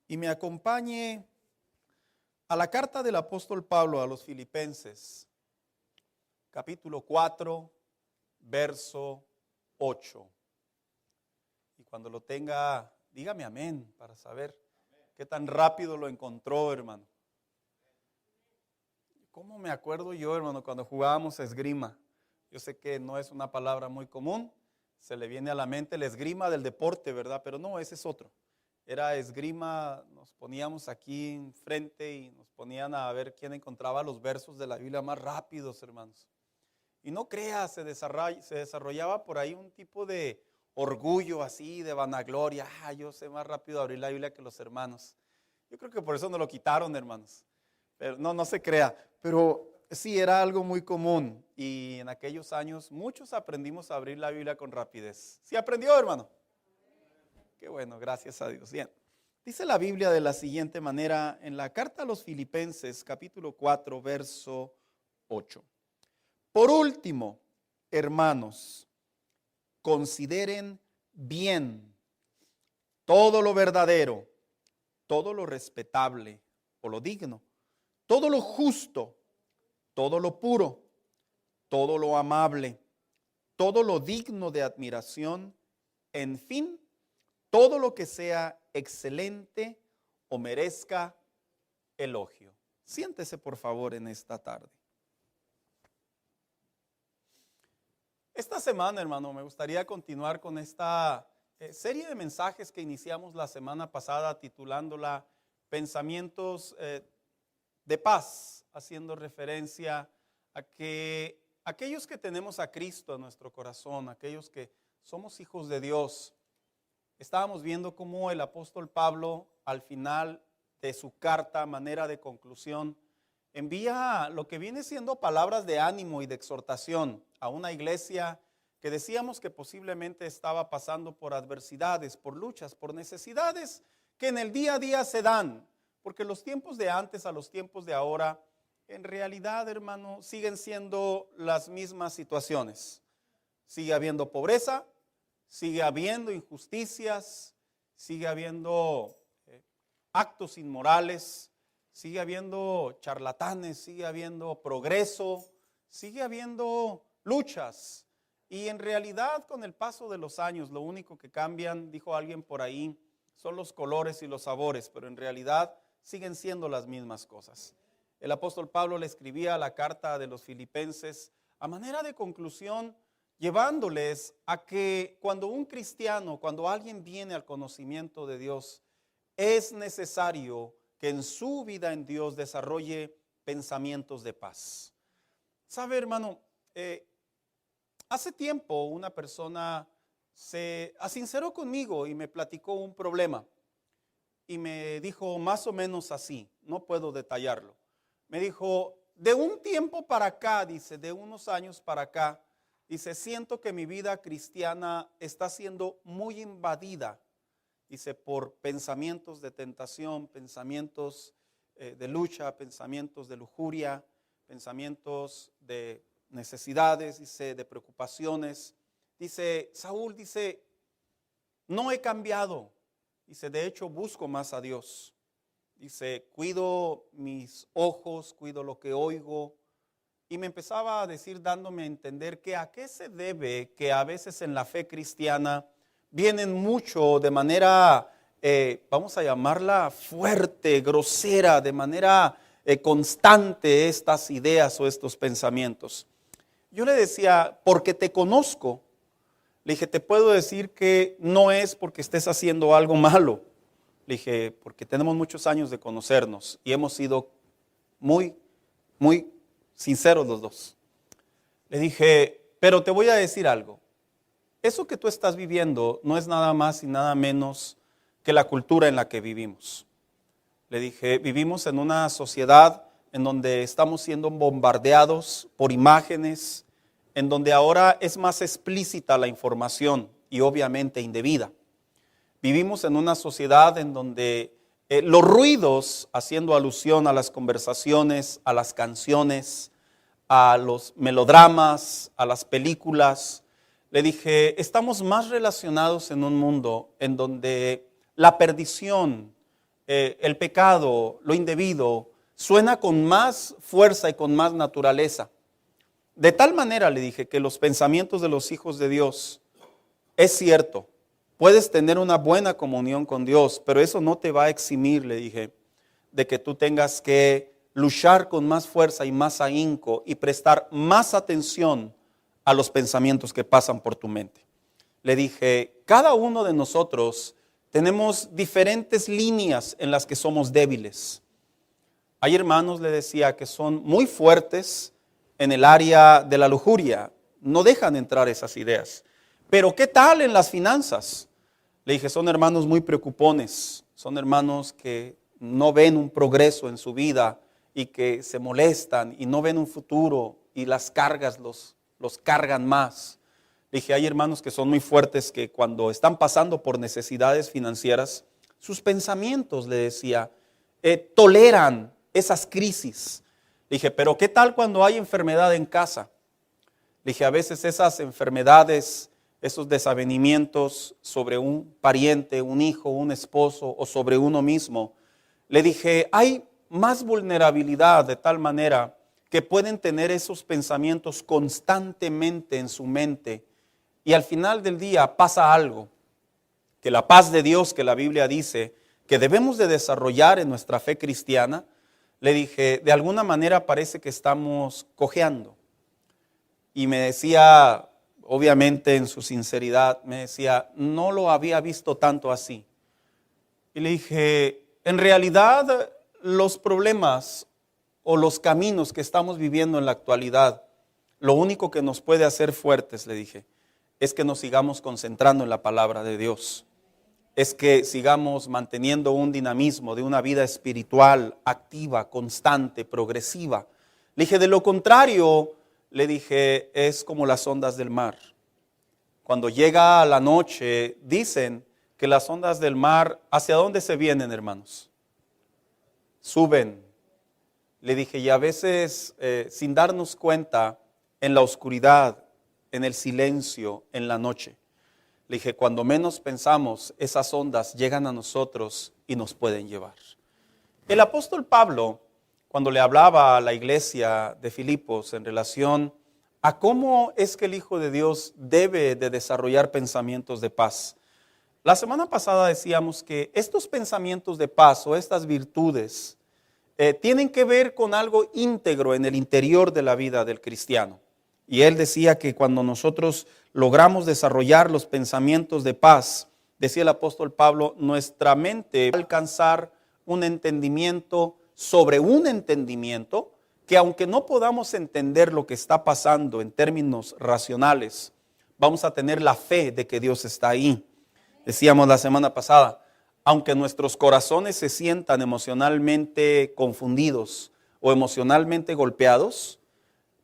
y me acompañe a la carta del apóstol Pablo a los Filipenses, capítulo 4, verso 8. Y cuando lo tenga, dígame amén para saber qué tan rápido lo encontró, hermano. ¿Cómo me acuerdo yo, hermano, cuando jugábamos esgrima? Yo sé que no es una palabra muy común, se le viene a la mente el esgrima del deporte, ¿verdad? Pero no, ese es otro. Era esgrima, nos poníamos aquí enfrente y nos ponían a ver quién encontraba los versos de la Biblia más rápidos, hermanos. Y no creas, se desarrollaba por ahí un tipo de orgullo así, de vanagloria. Yo sé más rápido abrir la Biblia que los hermanos. Yo creo que por eso nos lo quitaron, hermanos. Pero no se crea. Pero sí, era algo muy común. Y en aquellos años muchos aprendimos a abrir la Biblia con rapidez. ¿Sí aprendió, hermano? Qué bueno, gracias a Dios. Bien, dice la Biblia de la siguiente manera en la carta a los Filipenses, capítulo 4, verso 8. Por último, hermanos, consideren bien todo lo verdadero, todo lo respetable o lo digno, todo lo justo, todo lo puro, todo lo amable, todo lo digno de admiración, en fin, todo lo que sea excelente o merezca elogio. Siéntese por favor en esta tarde. Esta semana, hermano, me gustaría continuar con esta serie de mensajes que iniciamos la semana pasada titulándola Pensamientos de Paz, haciendo referencia a que aquellos que tenemos a Cristo en nuestro corazón, aquellos que somos hijos de Dios, estábamos viendo cómo el apóstol Pablo al final de su carta, manera de conclusión, envía lo que viene siendo palabras de ánimo y de exhortación a una iglesia que decíamos que posiblemente estaba pasando por adversidades, por luchas, por necesidades que en el día a día se dan, porque los tiempos de antes a los tiempos de ahora, en realidad, hermano, siguen siendo las mismas situaciones. Sigue habiendo pobreza, sigue habiendo injusticias, sigue habiendo actos inmorales, sigue habiendo charlatanes, sigue habiendo progreso, sigue habiendo luchas. Y en realidad con el paso de los años lo único que cambian, dijo alguien por ahí, son los colores y los sabores, pero en realidad siguen siendo las mismas cosas. El apóstol Pablo le escribía la carta de los Filipenses a manera de conclusión, llevándoles a que cuando un cristiano, cuando alguien viene al conocimiento de Dios, es necesario que en su vida en Dios desarrolle pensamientos de paz. ¿Sabe, hermano? Hace tiempo una persona se asinceró conmigo y me platicó un problema. Y me dijo más o menos así, no puedo detallarlo. Me dijo, de un tiempo para acá, dice, de unos años para acá, dice, siento que mi vida cristiana está siendo muy invadida, dice, por pensamientos de tentación, pensamientos de lucha, pensamientos de lujuria, pensamientos de necesidades, dice, de preocupaciones. Dice, Saúl, dice, no he cambiado. Dice, de hecho, busco más a Dios. Dice, cuido mis ojos, cuido lo que oigo. Y me empezaba a decir, dándome a entender que a qué se debe que a veces en la fe cristiana vienen mucho de manera, vamos a llamarla fuerte, grosera, de manera constante estas ideas o estos pensamientos. Yo le decía, porque te conozco, le dije, te puedo decir que no es porque estés haciendo algo malo. Le dije, porque tenemos muchos años de conocernos y hemos sido muy sinceros los dos. Le dije, pero te voy a decir algo. Eso que tú estás viviendo no es nada más y nada menos que la cultura en la que vivimos. Le dije, vivimos en una sociedad en donde estamos siendo bombardeados por imágenes, en donde ahora es más explícita la información y obviamente indebida. Vivimos en una sociedad en donde los ruidos, haciendo alusión a las conversaciones, a las canciones, a los melodramas, a las películas, le dije, estamos más relacionados en un mundo en donde la perdición el pecado, lo indebido, suena con más fuerza y con más naturaleza. De tal manera, le dije, que los pensamientos de los hijos de Dios, es cierto, puedes tener una buena comunión con Dios, pero eso no te va a eximir, le dije, de que tú tengas que luchar con más fuerza y más ahínco y prestar más atención a los pensamientos que pasan por tu mente. Le dije, cada uno de nosotros tenemos diferentes líneas en las que somos débiles. Hay hermanos, le decía, que son muy fuertes en el área de la lujuria, no dejan entrar esas ideas. Pero ¿qué tal en las finanzas? Le dije, son hermanos muy preocupones, son hermanos que no ven un progreso en su vida y que se molestan y no ven un futuro y las cargas los cargan más. Le dije, hay hermanos que son muy fuertes que cuando están pasando por necesidades financieras, sus pensamientos, le decía, toleran esas crisis. Le dije, pero ¿qué tal cuando hay enfermedad en casa? Le dije, a veces esas enfermedades, esos desavenimientos sobre un pariente, un hijo, un esposo o sobre uno mismo, le dije, hay más vulnerabilidad de tal manera que pueden tener esos pensamientos constantemente en su mente y al final del día pasa algo, que la paz de Dios que la Biblia dice que debemos de desarrollar en nuestra fe cristiana, le dije, de alguna manera parece que estamos cojeando. Y me decía, obviamente en su sinceridad, me decía, no lo había visto tanto así. Y le dije, en realidad los problemas o los caminos que estamos viviendo en la actualidad, lo único que nos puede hacer fuertes, le dije, es que nos sigamos concentrando en la palabra de Dios. Es que sigamos manteniendo un dinamismo de una vida espiritual, activa, constante, progresiva. Le dije, de lo contrario, le dije, es como las ondas del mar. Cuando llega la noche, dicen que las ondas del mar, ¿hacia dónde se vienen, hermanos? Suben. Le dije, y a veces, sin darnos cuenta, en la oscuridad, en el silencio, en la noche. Le dije, cuando menos pensamos, esas ondas llegan a nosotros y nos pueden llevar. El apóstol Pablo, cuando le hablaba a la iglesia de Filipos en relación a cómo es que el Hijo de Dios debe de desarrollar pensamientos de paz. La semana pasada decíamos que estos pensamientos de paz o estas virtudes tienen que ver con algo íntegro en el interior de la vida del cristiano. Y él decía que cuando nosotros logramos desarrollar los pensamientos de paz, decía el apóstol Pablo, nuestra mente va a alcanzar un entendimiento sobre un entendimiento que aunque no podamos entender lo que está pasando en términos racionales, vamos a tener la fe de que Dios está ahí. Decíamos la semana pasada, aunque nuestros corazones se sientan emocionalmente confundidos o emocionalmente golpeados,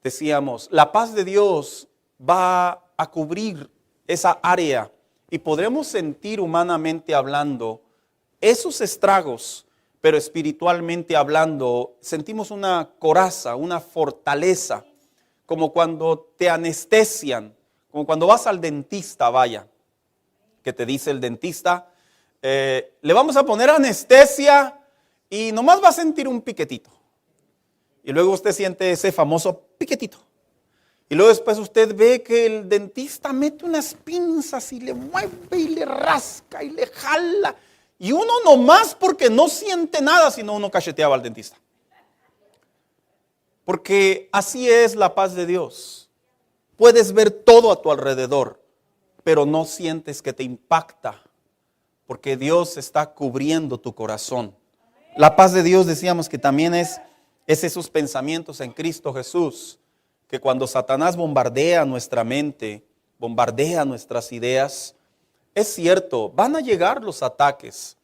decíamos, la paz de Dios va a cubrir esa área y podremos sentir humanamente hablando esos estragos, pero espiritualmente hablando sentimos una coraza, una fortaleza, como cuando te anestesian, como cuando vas al dentista, vaya, que te dice el dentista, le vamos a poner anestesia y nomás va a sentir un piquetito. Y luego usted siente ese famoso piquetito. Y luego después usted ve que el dentista mete unas pinzas y le mueve y le rasca y le jala. Y uno nomás porque no siente nada, sino uno cacheteaba al dentista. Porque así es la paz de Dios. Puedes ver todo a tu alrededor, pero no sientes que te impacta. Porque Dios está cubriendo tu corazón. La paz de Dios decíamos que también es esos pensamientos en Cristo Jesús, que cuando Satanás bombardea nuestra mente, bombardea nuestras ideas, es cierto, van a llegar los ataques,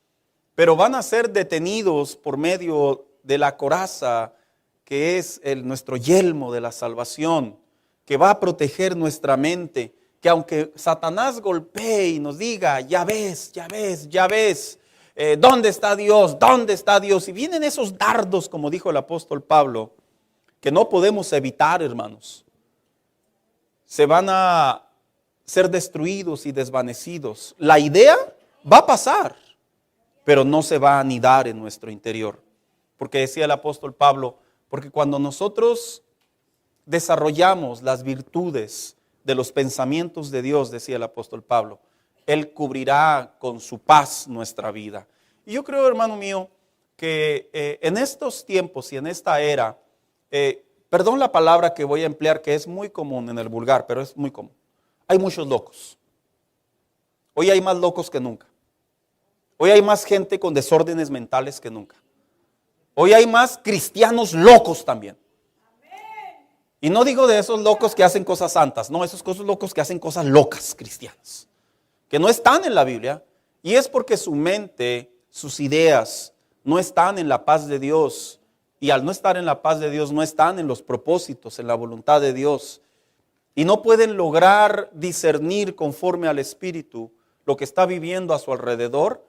pero van a ser detenidos por medio de la coraza, que es nuestro yelmo de la salvación, que va a proteger nuestra mente, que aunque Satanás golpee y nos diga, ya ves, ya ves, ya ves, ¿dónde está Dios? ¿Dónde está Dios? Y vienen esos dardos, como dijo el apóstol Pablo, que no podemos evitar, hermanos. Se van a ser destruidos y desvanecidos. La idea va a pasar, pero no se va a anidar en nuestro interior. Porque decía el apóstol Pablo, porque cuando nosotros desarrollamos las virtudes de los pensamientos de Dios, decía el apóstol Pablo, Él cubrirá con su paz nuestra vida. Y yo creo, hermano mío, que en estos tiempos y en esta era, perdón la palabra que voy a emplear, que es muy común en el vulgar, pero es muy común. Hay muchos locos. Hoy hay más locos que nunca. Hoy hay más gente con desórdenes mentales que nunca. Hoy hay más cristianos locos también. Y no digo de esos locos que hacen cosas santas, no, esos locos que hacen cosas locas cristianas, que no están en la Biblia, y es porque su mente, sus ideas no están en la paz de Dios, y al no estar en la paz de Dios no están en los propósitos, en la voluntad de Dios, y no pueden lograr discernir conforme al Espíritu lo que está viviendo a su alrededor,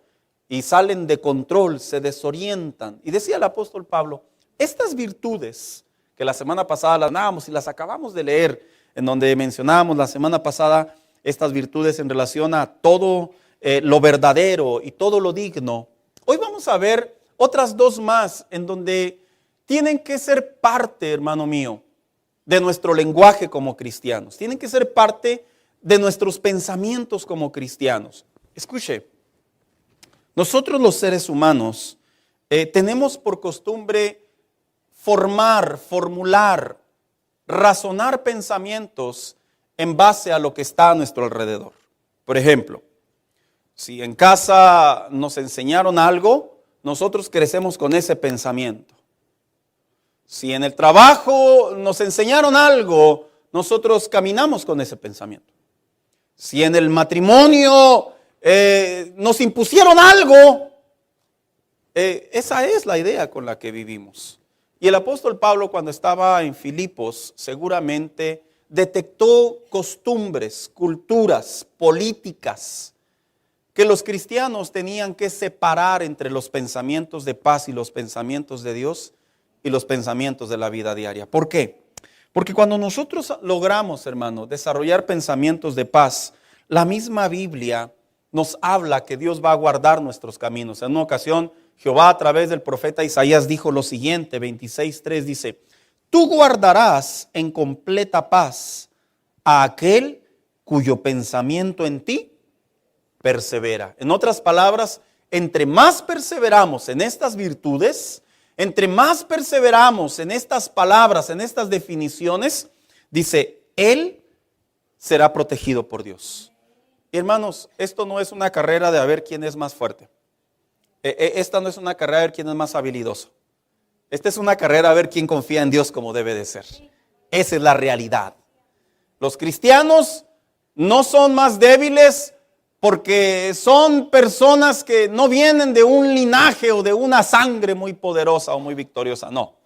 y salen de control, se desorientan. Y decía el apóstol Pablo, estas virtudes que la semana pasada las dábamos y las acabamos de leer, en donde mencionábamos la semana pasada estas virtudes en relación a todo lo verdadero y todo lo digno. Hoy vamos a ver otras dos más en donde tienen que ser parte, hermano mío, de nuestro lenguaje como cristianos. Tienen que ser parte de nuestros pensamientos como cristianos. Escuche, nosotros los seres humanos tenemos por costumbre formular, razonar pensamientos en base a lo que está a nuestro alrededor. Por ejemplo, si en casa nos enseñaron algo, nosotros crecemos con ese pensamiento. Si en el trabajo nos enseñaron algo, nosotros caminamos con ese pensamiento. Si en el matrimonio nos impusieron algo, esa es la idea con la que vivimos. Y el apóstol Pablo, cuando estaba en Filipos, seguramente detectó costumbres, culturas, políticas, que los cristianos tenían que separar entre los pensamientos de paz y los pensamientos de Dios y los pensamientos de la vida diaria. ¿Por qué? Porque cuando nosotros logramos, hermano, desarrollar pensamientos de paz, la misma Biblia nos habla que Dios va a guardar nuestros caminos. En una ocasión, Jehová a través del profeta Isaías dijo lo siguiente, 26:3 dice, tú guardarás en completa paz a aquel cuyo pensamiento en ti persevera. En otras palabras, entre más perseveramos en estas virtudes, entre más perseveramos en estas palabras, en estas definiciones, dice, él será protegido por Dios. Y hermanos, esto no es una carrera de a ver quién es más fuerte. Esta no es una carrera de ver quién es más habilidoso. Esta es una carrera a ver quién confía en Dios como debe de ser. Esa es la realidad. Los cristianos no son más débiles porque son personas que no vienen de un linaje o de una sangre muy poderosa o muy victoriosa. No.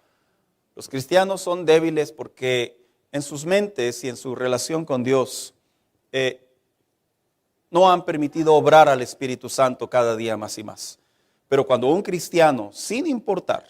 Los cristianos son débiles porque en sus mentes y en su relación con Dios no han permitido obrar al Espíritu Santo cada día más y más. Pero cuando un cristiano, sin importar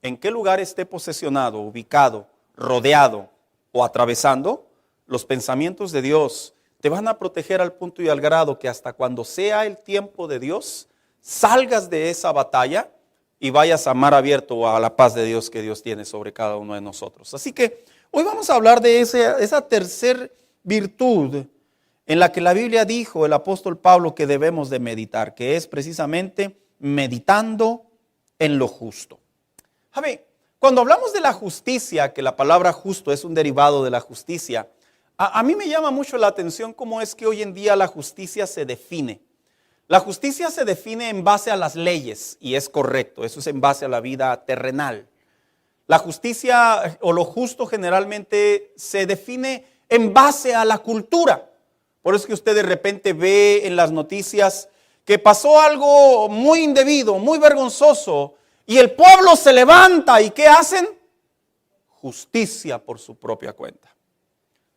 en qué lugar esté posesionado, ubicado, rodeado o atravesando, los pensamientos de Dios te van a proteger al punto y al grado que hasta cuando sea el tiempo de Dios, salgas de esa batalla y vayas a mar abierto o a la paz de Dios que Dios tiene sobre cada uno de nosotros. Así que hoy vamos a hablar de esa tercer virtud en la que la Biblia dijo el apóstol Pablo que debemos de meditar, que es precisamente meditando en lo justo. A ver, cuando hablamos de la justicia, que la palabra justo es un derivado de la justicia, a mí me llama mucho la atención cómo es que hoy en día la justicia se define. La justicia se define en base a las leyes, y es correcto, eso es en base a la vida terrenal. La justicia o lo justo generalmente se define en base a la cultura. Por eso es que usted de repente ve en las noticias que pasó algo muy indebido, muy vergonzoso, y el pueblo se levanta, ¿y qué hacen? Justicia por su propia cuenta.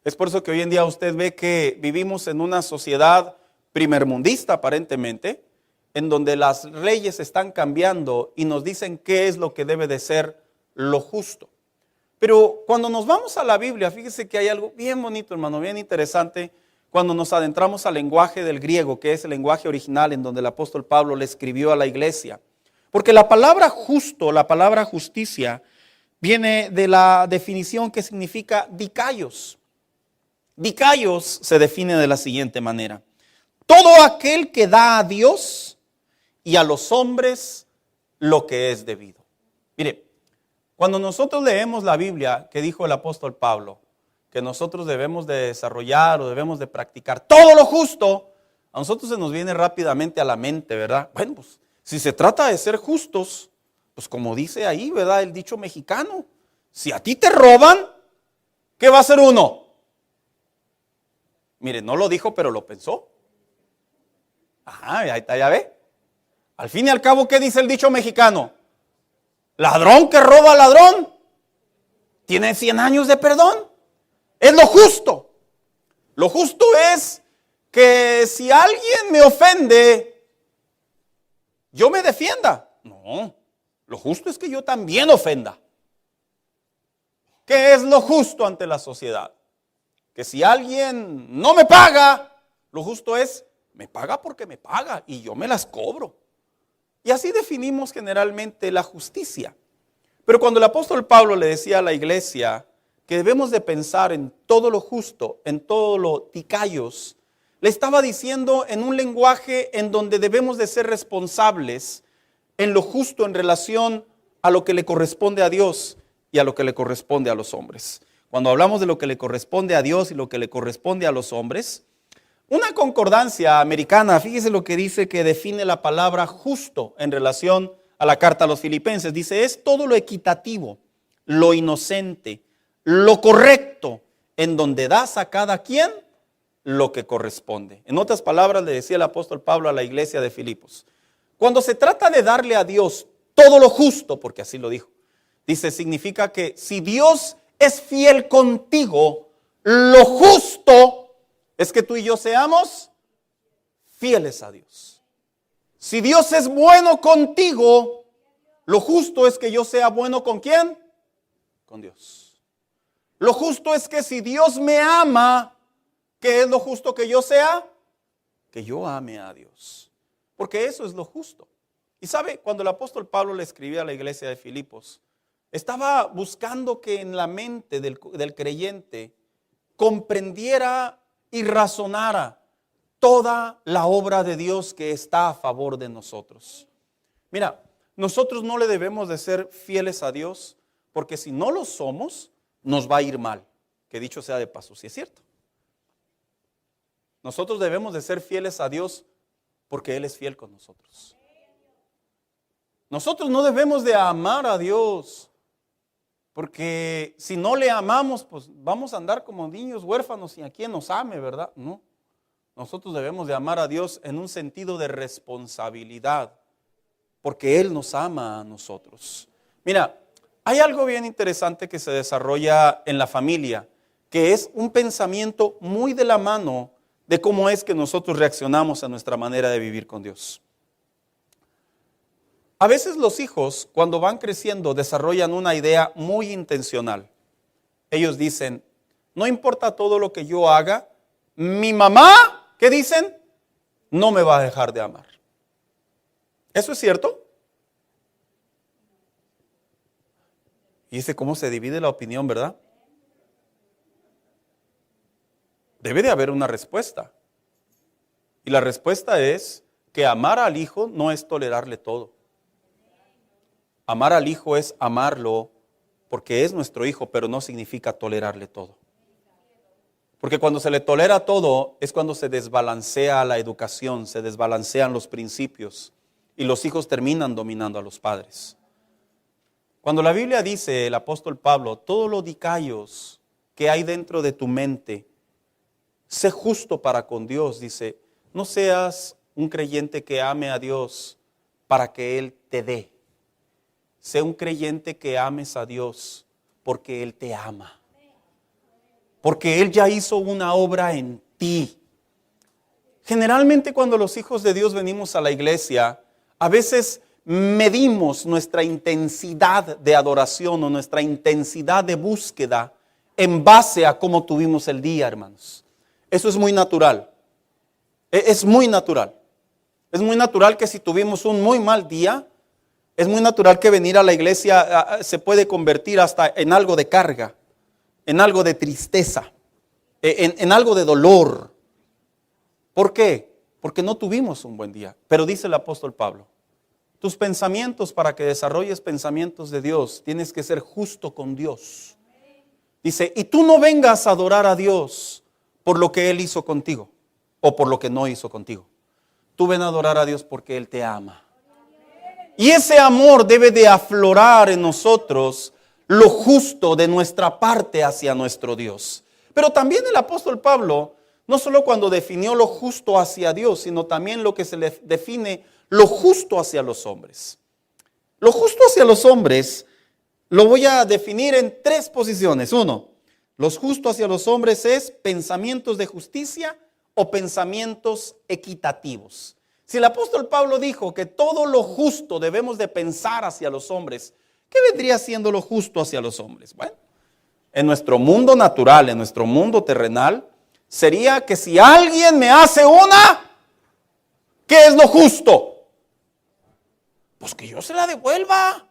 Es por eso que hoy en día usted ve que vivimos en una sociedad primermundista aparentemente, en donde las leyes están cambiando y nos dicen qué es lo que debe de ser lo justo. Pero cuando nos vamos a la Biblia, fíjese que hay algo bien bonito, hermano, bien interesante, cuando nos adentramos al lenguaje del griego, que es el lenguaje original en donde el apóstol Pablo le escribió a la iglesia. Porque la palabra justo, la palabra justicia, viene de la definición que significa dikaios. Dikaios se define de la siguiente manera: todo aquel que da a Dios y a los hombres lo que es debido. Mire, cuando nosotros leemos la Biblia, que dijo el apóstol Pablo, que nosotros debemos de desarrollar o debemos de practicar todo lo justo, a nosotros se nos viene rápidamente a la mente, ¿verdad? Bueno, pues si se trata de ser justos, pues como dice ahí, ¿verdad? El dicho mexicano, si a ti te roban, ¿qué va a hacer uno? Mire, no lo dijo, pero lo pensó. Ajá, ahí está, ya ve. Al fin y al cabo, ¿qué dice el dicho mexicano? Ladrón que roba a ladrón tiene 100 años de perdón. Es lo justo. Lo justo es que si alguien me ofende, yo me defienda. No, lo justo es que yo también ofenda. ¿Qué es lo justo ante la sociedad? Que si alguien no me paga, lo justo es, me paga porque me paga y yo me las cobro. Y así definimos generalmente la justicia. Pero cuando el apóstol Pablo le decía a la iglesia que debemos de pensar en todo lo justo, en todo lo dikaios, le estaba diciendo en un lenguaje en donde debemos de ser responsables en lo justo en relación a lo que le corresponde a Dios y a lo que le corresponde a los hombres. Cuando hablamos de lo que le corresponde a Dios y lo que le corresponde a los hombres, una concordancia americana, fíjese lo que dice, que define la palabra justo en relación a la carta a los Filipenses. Dice, es todo lo equitativo, lo inocente, lo correcto, en donde das a cada quien lo que corresponde. En otras palabras, le decía el apóstol Pablo a la iglesia de Filipos, cuando se trata de darle a Dios todo lo justo, porque así lo dijo, dice, significa que si Dios es fiel contigo, lo justo es que tú y yo seamos fieles a Dios. Si Dios es bueno contigo, lo justo es que yo sea bueno ¿con quién? Con Dios. Lo justo es que si Dios me ama, ¿qué es lo justo que yo sea? Que yo ame a Dios. Porque eso es lo justo. Y sabe, cuando el apóstol Pablo le escribía a la iglesia de Filipos, estaba buscando que en la mente del creyente comprendiera y razonara toda la obra de Dios que está a favor de nosotros. Mira, nosotros no le debemos de ser fieles a Dios, porque si no lo somos, nos va a ir mal. Que dicho sea de paso, si es cierto. Nosotros debemos de ser fieles a Dios porque Él es fiel con nosotros. Nosotros no debemos de amar a Dios, porque si no le amamos, pues vamos a andar como niños huérfanos y a quien nos ame, ¿verdad? No. Nosotros debemos de amar a Dios en un sentido de responsabilidad, porque Él nos ama a nosotros. Mira, hay algo bien interesante que se desarrolla en la familia, que es un pensamiento muy de la mano de cómo es que nosotros reaccionamos a nuestra manera de vivir con Dios. A veces los hijos, cuando van creciendo, desarrollan una idea muy intencional. Ellos dicen, no importa todo lo que yo haga, mi mamá, ¿qué dicen? No me va a dejar de amar. ¿Eso es cierto? Y dice cómo se divide la opinión, ¿verdad? Debe de haber una respuesta. Y la respuesta es que amar al hijo no es tolerarle todo. Amar al hijo es amarlo porque es nuestro hijo, pero no significa tolerarle todo. Porque cuando se le tolera todo es cuando se desbalancea la educación, se desbalancean los principios y los hijos terminan dominando a los padres. Cuando la Biblia dice, el apóstol Pablo, todo lo dikaios que hay dentro de tu mente, sé justo para con Dios, dice, no seas un creyente que ame a Dios para que Él te dé. Sé un creyente que ames a Dios porque Él te ama. Porque Él ya hizo una obra en ti. Generalmente cuando los hijos de Dios venimos a la iglesia, a veces medimos nuestra intensidad de adoración o nuestra intensidad de búsqueda en base a cómo tuvimos el día, hermanos. Eso es muy natural. Es muy natural. Es muy natural que si tuvimos un muy mal día, es muy natural que venir a la iglesia se puede convertir hasta en algo de carga, en algo de tristeza, en algo de dolor. ¿Por qué? Porque no tuvimos un buen día. Pero dice el apóstol Pablo, tus pensamientos, para que desarrolles pensamientos de Dios, tienes que ser justo con Dios. Dice, y tú no vengas a adorar a Dios por lo que Él hizo contigo o por lo que no hizo contigo. Tú ven a adorar a Dios porque Él te ama. Y ese amor debe de aflorar en nosotros lo justo de nuestra parte hacia nuestro Dios. Pero también el apóstol Pablo, no solo cuando definió lo justo hacia Dios, sino también lo que se le define lo justo hacia los hombres. Lo justo hacia los hombres lo voy a definir en tres posiciones. Uno, lo justo hacia los hombres es pensamientos de justicia o pensamientos equitativos. Si el apóstol Pablo dijo que todo lo justo debemos de pensar hacia los hombres, ¿qué vendría siendo lo justo hacia los hombres? Bueno, en nuestro mundo natural, en nuestro mundo terrenal, sería que si alguien me hace una, ¿qué es lo justo? Pues que yo se la devuelva.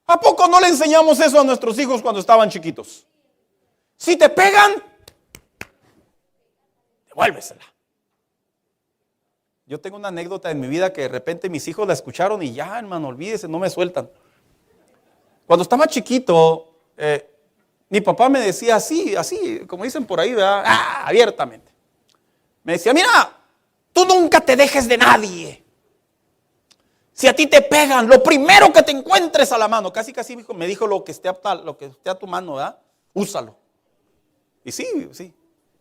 ¿A poco no le enseñamos eso a nuestros hijos cuando estaban chiquitos? Si te pegan, devuélvesela. Yo tengo una anécdota en mi vida que de repente mis hijos la escucharon y ya, hermano, olvídese, no me sueltan. Cuando estaba chiquito, mi papá me decía así, como dicen por ahí, ¿verdad? Abiertamente. Me decía, mira, tú nunca te dejes de nadie. Si a ti te pegan, lo primero que te encuentres a la mano, casi me dijo lo que esté a tu mano, ¿verdad? Úsalo. Y sí.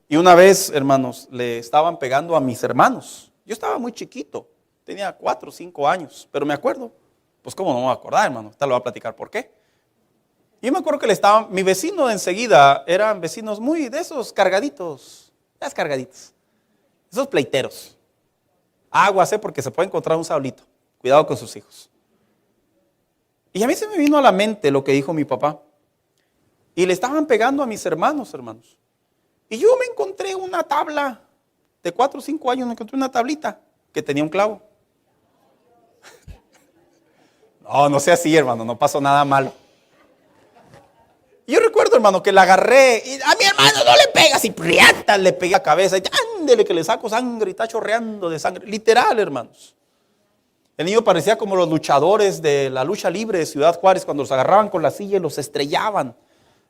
Y una vez, hermanos, le estaban pegando a mis hermanos. Yo estaba muy chiquito, tenía 4 o 5 años, pero me acuerdo. Pues cómo no me voy a acordar, hermano, ahorita le voy a platicar por qué. Yo me acuerdo que mi vecino de enseguida, eran vecinos muy de esos cargaditos, esos pleiteros. Aguas, porque se puede encontrar un sablito. Cuidado con sus hijos. Y a mí se me vino a la mente lo que dijo mi papá. Y le estaban pegando a mis hermanos. Y yo me encontré una tabla. De 4 o 5 años me encontré una tablita que tenía un clavo. No sea así, hermano, no pasó nada malo. Yo recuerdo, hermano, que la agarré y a mi hermano no le pegas y ¡priata! Le pegué a la cabeza y ándele que le saco sangre y está chorreando de sangre. Literal, hermanos. El niño parecía como los luchadores de la lucha libre de Ciudad Juárez cuando los agarraban con la silla y los estrellaban.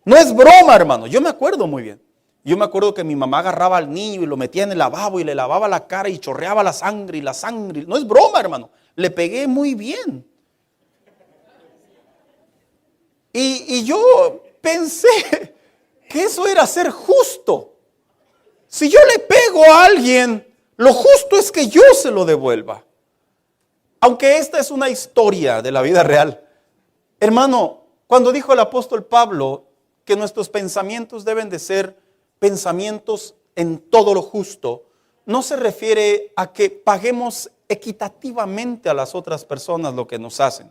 No es broma, hermano, yo me acuerdo muy bien. Yo me acuerdo que mi mamá agarraba al niño y lo metía en el lavabo y le lavaba la cara y chorreaba la sangre. No es broma, hermano. Le pegué muy bien. Y yo pensé que eso era ser justo. Si yo le pego a alguien, lo justo es que yo se lo devuelva. Aunque esta es una historia de la vida real. Hermano, cuando dijo el apóstol Pablo que nuestros pensamientos deben de ser pensamientos en todo lo justo, no se refiere a que paguemos equitativamente a las otras personas lo que nos hacen,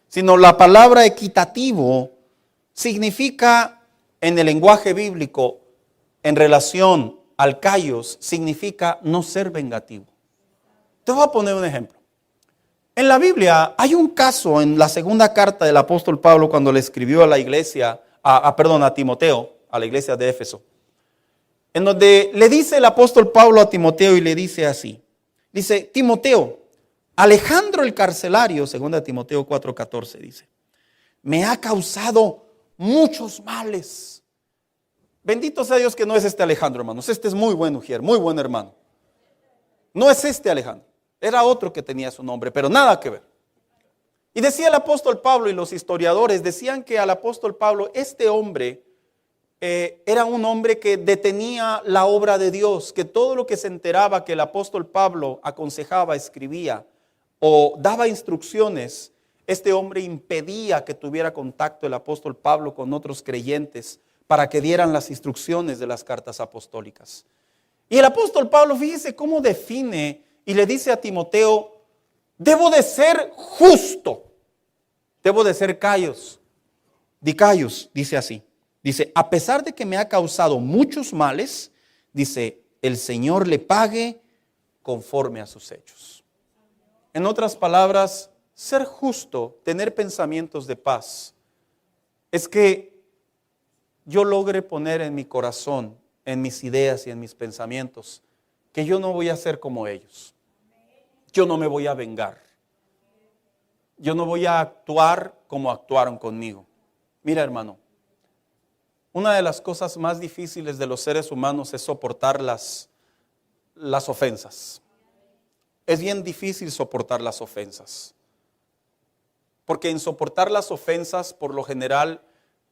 sino la palabra equitativo significa en el lenguaje bíblico, en relación al kaios, significa no ser vengativo. Te voy a poner un ejemplo. En la Biblia hay un caso en la segunda carta del apóstol Pablo cuando le escribió a la iglesia, a Timoteo, a la iglesia de Éfeso, en donde le dice el apóstol Pablo a Timoteo y le dice así. Dice, Timoteo, Alejandro el carcelario, 2 Timoteo 4:14, dice, me ha causado muchos males. Bendito sea Dios que no es este Alejandro, hermanos. Este es muy buen ujier, muy buen hermano. No es este Alejandro. Era otro que tenía su nombre, pero nada que ver. Y decía el apóstol Pablo y los historiadores decían que al apóstol Pablo, este hombre era un hombre que detenía la obra de Dios, que todo lo que se enteraba que el apóstol Pablo aconsejaba, escribía o daba instrucciones, este hombre impedía que tuviera contacto el apóstol Pablo con otros creyentes para que dieran las instrucciones de las cartas apostólicas. Y el apóstol Pablo, fíjese cómo define y le dice a Timoteo, debo de ser justo, debo de ser kaios, dikaios, dice así. Dice, a pesar de que me ha causado muchos males, dice, el Señor le pague conforme a sus hechos. En otras palabras, ser justo, tener pensamientos de paz, es que yo logre poner en mi corazón, en mis ideas y en mis pensamientos, que yo no voy a ser como ellos. Yo no me voy a vengar. Yo no voy a actuar como actuaron conmigo. Mira, hermano, una de las cosas más difíciles de los seres humanos es soportar las ofensas. Es bien difícil soportar las ofensas. Porque en soportar las ofensas, por lo general,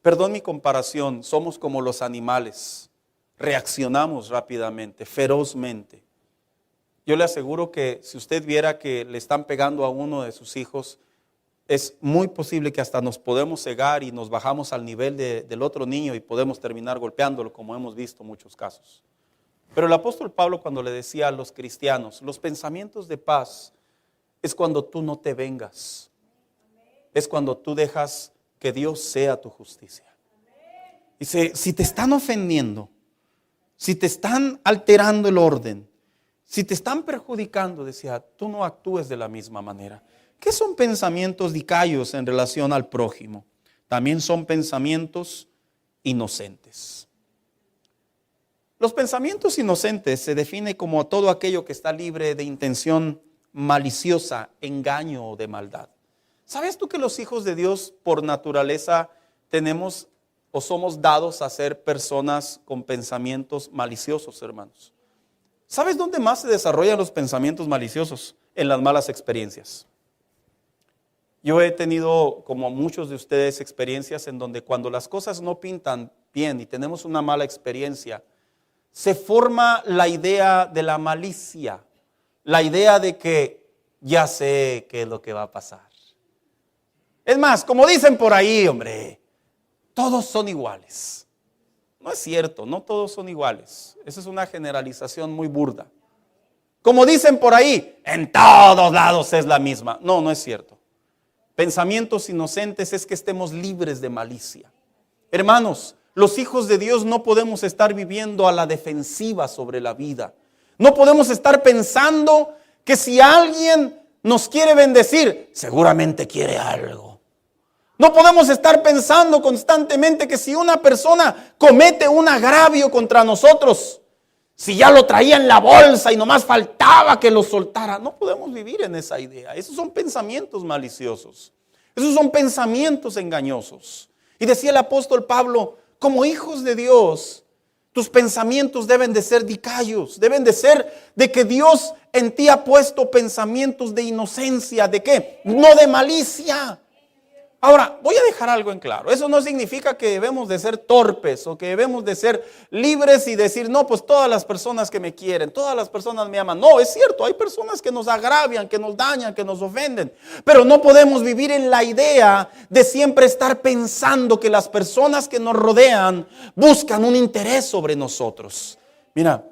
perdón mi comparación, somos como los animales. Reaccionamos rápidamente, ferozmente. Yo le aseguro que si usted viera que le están pegando a uno de sus hijos, es muy posible que hasta nos podemos cegar y nos bajamos al nivel del otro niño y podemos terminar golpeándolo, como hemos visto en muchos casos. Pero el apóstol Pablo, cuando le decía a los cristianos, los pensamientos de paz es cuando tú no te vengas, es cuando tú dejas que Dios sea tu justicia. Dice, si te están ofendiendo, si te están alterando el orden, si te están perjudicando, decía, tú no actúes de la misma manera. ¿Qué son pensamientos dicayos en relación al prójimo? También son pensamientos inocentes. Los pensamientos inocentes se define como todo aquello que está libre de intención maliciosa, engaño o de maldad. ¿Sabes tú que los hijos de Dios por naturaleza tenemos o somos dados a ser personas con pensamientos maliciosos, hermanos? ¿Sabes dónde más se desarrollan los pensamientos maliciosos? En las malas experiencias. Yo he tenido, como muchos de ustedes, experiencias en donde cuando las cosas no pintan bien y tenemos una mala experiencia, se forma la idea de la malicia, la idea de que ya sé qué es lo que va a pasar. Es más, como dicen por ahí, hombre, todos son iguales. No es cierto, no todos son iguales. Esa es una generalización muy burda. Como dicen por ahí, en todos lados es la misma. No, no es cierto. Pensamientos inocentes es que estemos libres de malicia. Hermanos, los hijos de Dios no podemos estar viviendo a la defensiva sobre la vida. No podemos estar pensando que si alguien nos quiere bendecir, seguramente quiere algo. No podemos estar pensando constantemente que si una persona comete un agravio contra nosotros, si ya lo traía en la bolsa y nomás faltaba que lo soltara. No podemos vivir en esa idea. Esos son pensamientos maliciosos. Esos son pensamientos engañosos. Y decía el apóstol Pablo, como hijos de Dios, tus pensamientos deben de ser dicayos. Deben de ser de que Dios en ti ha puesto pensamientos de inocencia. ¿De qué? No de malicia. Ahora, voy a dejar algo en claro. Eso no significa que debemos de ser torpes o que debemos de ser libres y decir, no, pues todas las personas que me quieren, todas las personas me aman. No, es cierto, hay personas que nos agravian, que nos dañan, que nos ofenden. Pero no podemos vivir en la idea de siempre estar pensando que las personas que nos rodean buscan un interés sobre nosotros. Mira,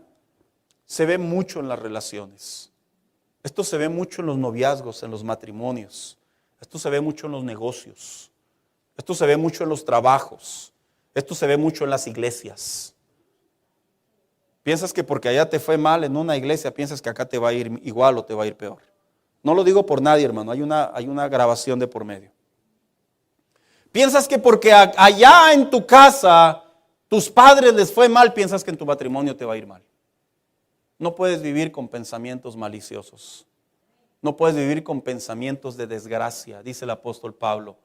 se ve mucho en las relaciones. Esto se ve mucho en los noviazgos, en los matrimonios. Esto se ve mucho en los negocios. Esto se ve mucho en los trabajos. Esto se ve mucho en las iglesias. Piensas que porque allá te fue mal en una iglesia, piensas que acá te va a ir igual o te va a ir peor. No lo digo por nadie, hermano. Hay una grabación de por medio. Piensas que porque allá en tu casa tus padres les fue mal, piensas que en tu matrimonio te va a ir mal. No puedes vivir con pensamientos maliciosos. No puedes vivir con pensamientos de desgracia, dice el apóstol Pablo.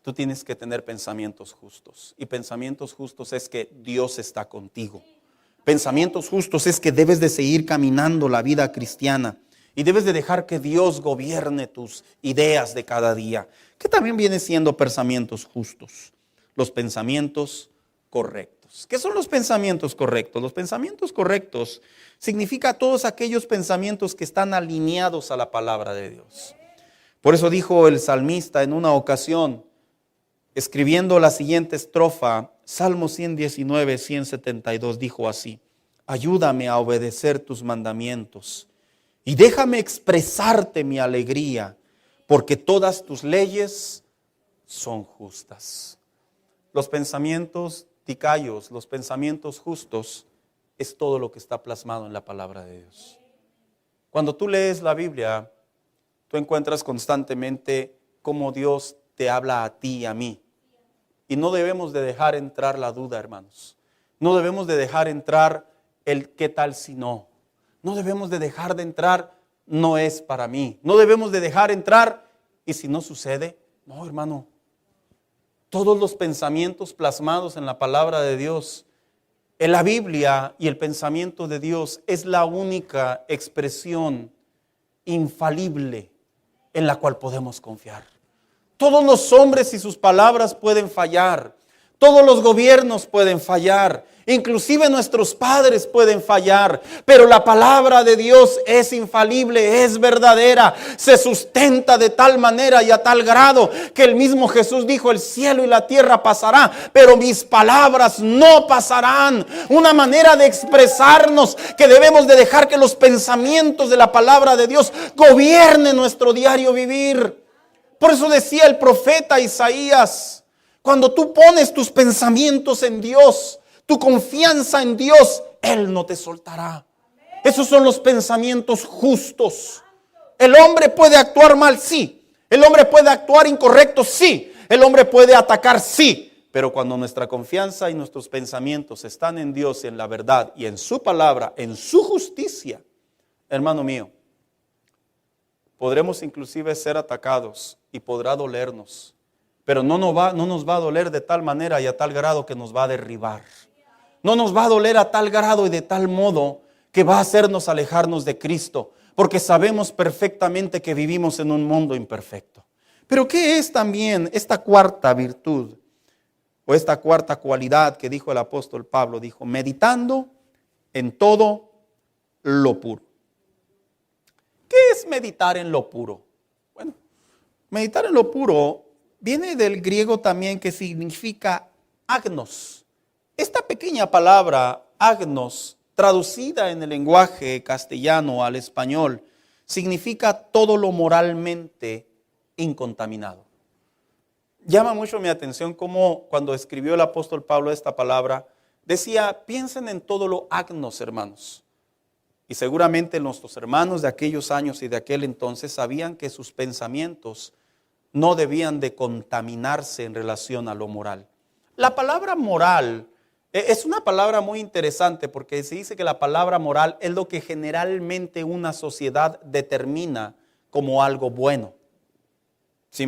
Tú tienes que tener pensamientos justos. Y pensamientos justos es que Dios está contigo. Pensamientos justos es que debes de seguir caminando la vida cristiana. Y debes de dejar que Dios gobierne tus ideas de cada día. Que también viene siendo pensamientos justos. Los pensamientos correctos. ¿Qué son los pensamientos correctos? Los pensamientos correctos significa todos aquellos pensamientos que están alineados a la palabra de Dios. Por eso dijo el salmista en una ocasión, escribiendo la siguiente estrofa, Salmo 119, 172, dijo así: ayúdame a obedecer tus mandamientos y déjame expresarte mi alegría, porque todas tus leyes son justas. Los pensamientos ticayos, los pensamientos justos, es todo lo que está plasmado en la palabra de Dios. Cuando tú lees la Biblia, tú encuentras constantemente cómo Dios te habla a ti y a mí. Y no debemos de dejar entrar la duda, hermanos. No debemos de dejar entrar el qué tal si no. No debemos de dejar de entrar, no es para mí. No debemos de dejar entrar, y si no sucede, no, hermano. Todos los pensamientos plasmados en la palabra de Dios, en la Biblia y el pensamiento de Dios es la única expresión infalible en la cual podemos confiar. Todos los hombres y sus palabras pueden fallar. Todos los gobiernos pueden fallar. Inclusive nuestros padres pueden fallar. Pero la palabra de Dios es infalible, es verdadera. Se sustenta de tal manera y a tal grado que el mismo Jesús dijo: el cielo y la tierra pasará, pero mis palabras no pasarán. Una manera de expresarnos que debemos de dejar que los pensamientos de la palabra de Dios gobiernen nuestro diario vivir. Por eso decía el profeta Isaías: cuando tú pones tus pensamientos en Dios, tu confianza en Dios, Él no te soltará. Esos son los pensamientos justos. El hombre puede actuar mal, sí. El hombre puede actuar incorrecto, sí. El hombre puede atacar, sí. Pero cuando nuestra confianza y nuestros pensamientos están en Dios, en la verdad y en su palabra, en su justicia, hermano mío, podremos inclusive ser atacados y podrá dolernos, pero no nos va a doler de tal manera y a tal grado que nos va a derribar. No nos va a doler a tal grado y de tal modo que va a hacernos alejarnos de Cristo, porque sabemos perfectamente que vivimos en un mundo imperfecto. Pero ¿qué es también esta cuarta virtud o esta cuarta cualidad que dijo el apóstol Pablo? Dijo: meditando en todo lo puro. ¿Qué es meditar en lo puro? Bueno, meditar en lo puro viene del griego también, que significa agnos. Esta pequeña palabra agnos, traducida en el lenguaje castellano al español, significa todo lo moralmente incontaminado. Llama mucho mi atención cómo cuando escribió el apóstol Pablo esta palabra, decía: piensen en todo lo agnos, hermanos. Y seguramente nuestros hermanos de aquellos años y de aquel entonces sabían que sus pensamientos no debían de contaminarse en relación a lo moral. La palabra moral es una palabra muy interesante, porque se dice que la palabra moral es lo que generalmente una sociedad determina como algo bueno. Sí,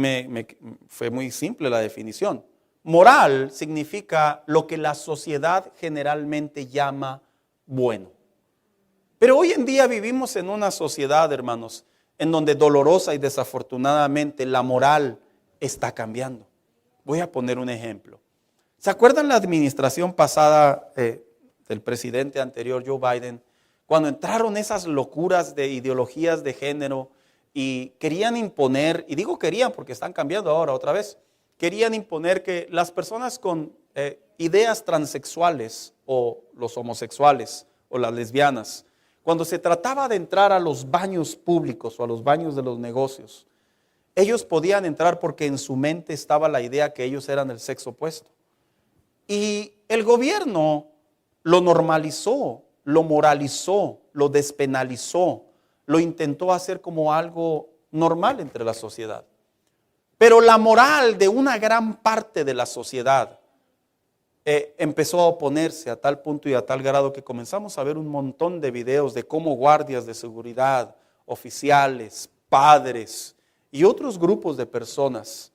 fue muy simple la definición. Moral significa lo que la sociedad generalmente llama bueno. Pero hoy en día vivimos en una sociedad, hermanos, en donde dolorosa y desafortunadamente la moral está cambiando. Voy a poner un ejemplo. ¿Se acuerdan la administración pasada del presidente anterior, Joe Biden, cuando entraron esas locuras de ideologías de género y querían imponer, y digo querían porque están cambiando ahora otra vez, querían imponer que las personas con ideas transexuales o los homosexuales o las lesbianas, cuando se trataba de entrar a los baños públicos o a los baños de los negocios, ellos podían entrar porque en su mente estaba la idea que ellos eran el sexo opuesto. Y el gobierno lo normalizó, lo moralizó, lo despenalizó, lo intentó hacer como algo normal entre la sociedad. Pero la moral de una gran parte de la sociedad empezó a oponerse a tal punto y a tal grado que comenzamos a ver un montón de videos de cómo guardias de seguridad, oficiales, padres y otros grupos de personas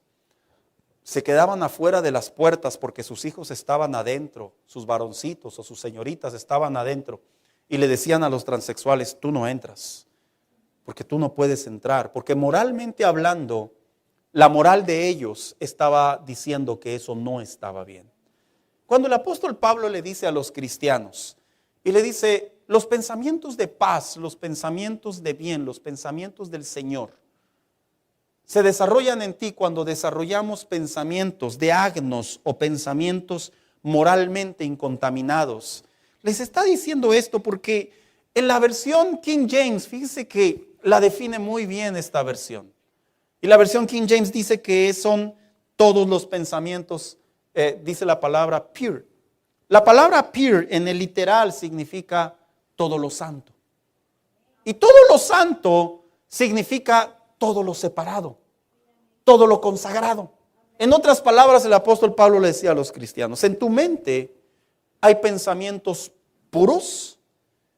se quedaban afuera de las puertas porque sus hijos estaban adentro, sus varoncitos o sus señoritas estaban adentro, y le decían a los transexuales: tú no entras, porque tú no puedes entrar, porque moralmente hablando, la moral de ellos estaba diciendo que eso no estaba bien. Cuando el apóstol Pablo le dice a los cristianos, y le dice: los pensamientos de paz, los pensamientos de bien, los pensamientos del Señor, se desarrollan en ti cuando desarrollamos pensamientos de agnos o pensamientos moralmente incontaminados. Les está diciendo esto porque en la versión King James, fíjense que la define muy bien esta versión. Y la versión King James dice que son todos los pensamientos, dice la palabra pure, La palabra pure en el literal significa todo lo santo. Y todo lo santo significa todo lo separado, todo lo consagrado. En otras palabras, el apóstol Pablo le decía a los cristianos: en tu mente hay pensamientos puros,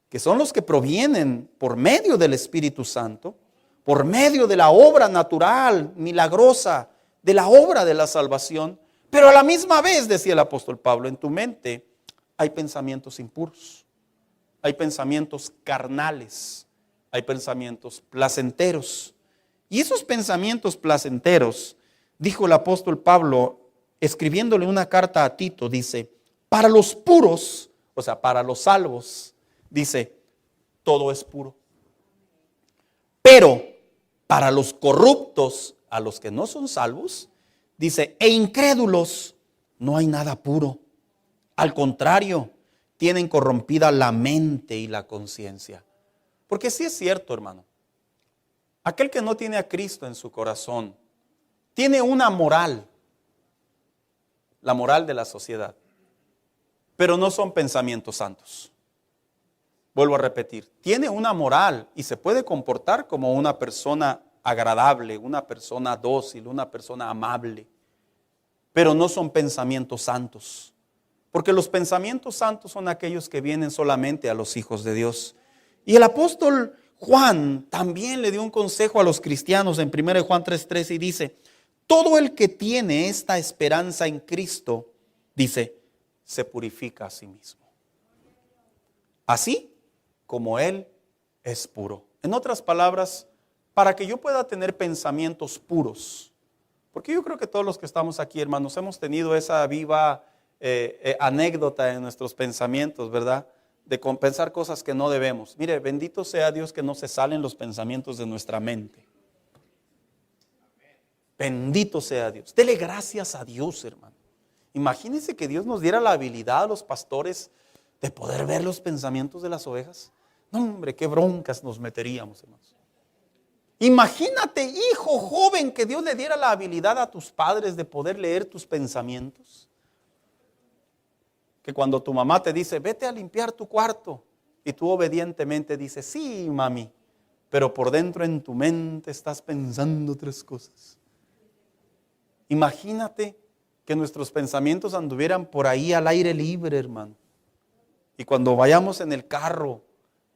que son los que provienen por medio del Espíritu Santo, por medio de la obra natural, milagrosa, de la obra de la salvación. Pero a la misma vez, decía el apóstol Pablo, en tu mente hay pensamientos impuros, hay pensamientos carnales, hay pensamientos placenteros. Y esos pensamientos placenteros, dijo el apóstol Pablo, escribiéndole una carta a Tito, dice: para los puros, o sea, para los salvos, dice, todo es puro. Pero para los corruptos, a los que no son salvos, dice, e incrédulos, no hay nada puro. Al contrario, tienen corrompida la mente y la conciencia. Porque sí es cierto, hermano, aquel que no tiene a Cristo en su corazón, tiene una moral, la moral de la sociedad, pero no son pensamientos santos. Vuelvo a repetir, tiene una moral y se puede comportar como una persona agradable, una persona dócil, una persona amable, pero no son pensamientos santos, porque los pensamientos santos son aquellos que vienen solamente a los hijos de Dios. Y el apóstol Juan también le dio un consejo a los cristianos en 1 Juan 3:13 y dice: todo el que tiene esta esperanza en Cristo, dice, se purifica a sí mismo, así como Él es puro. En otras palabras, para que yo pueda tener pensamientos puros, porque yo creo que todos los que estamos aquí, hermanos, hemos tenido esa viva anécdota en nuestros pensamientos, ¿verdad? De pensar cosas que no debemos. Mire, bendito sea Dios que no se salen los pensamientos de nuestra mente. Bendito sea Dios. Dele gracias a Dios, hermano. Imagínense que Dios nos diera la habilidad a los pastores de poder ver los pensamientos de las ovejas. No, hombre, qué broncas nos meteríamos, hermanos. Imagínate, hijo joven, que Dios le diera la habilidad a tus padres de poder leer tus pensamientos. Que cuando tu mamá te dice, vete a limpiar tu cuarto, y tú obedientemente dices, sí, mami, pero por dentro en tu mente estás pensando otras cosas. Imagínate que nuestros pensamientos anduvieran por ahí al aire libre, hermano. Y cuando vayamos en el carro,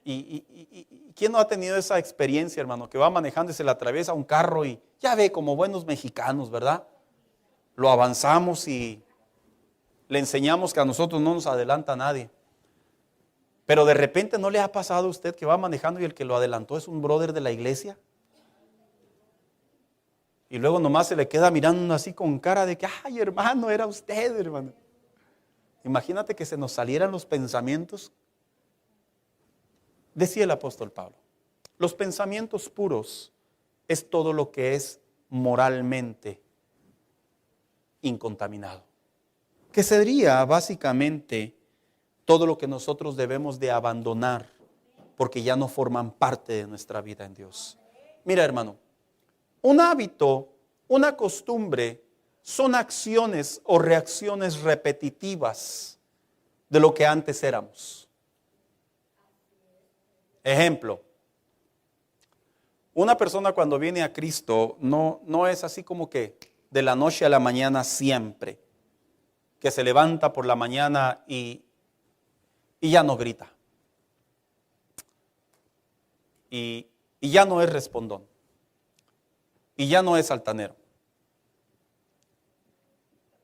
¿quién no ha tenido esa experiencia, hermano? Que va manejando y se le atraviesa un carro y ya ve, como buenos mexicanos, ¿verdad? Lo avanzamos y le enseñamos que a nosotros no nos adelanta nadie. Pero de repente, ¿no le ha pasado a usted que va manejando y el que lo adelantó es un brother de la iglesia? Y luego nomás se le queda mirando así con cara de que, ay, hermano, era usted, hermano. Imagínate que se nos salieran los pensamientos. Decía el apóstol Pablo, los pensamientos puros es todo lo que es moralmente incontaminado, que sería básicamente todo lo que nosotros debemos de abandonar porque ya no forman parte de nuestra vida en Dios. Mira, hermano, un hábito, una costumbre, son acciones o reacciones repetitivas de lo que antes éramos. Ejemplo, una persona cuando viene a Cristo no es así como que de la noche a la mañana siempre, que se levanta por la mañana y ya no grita. Y ya no es respondón. Y ya no es altanero.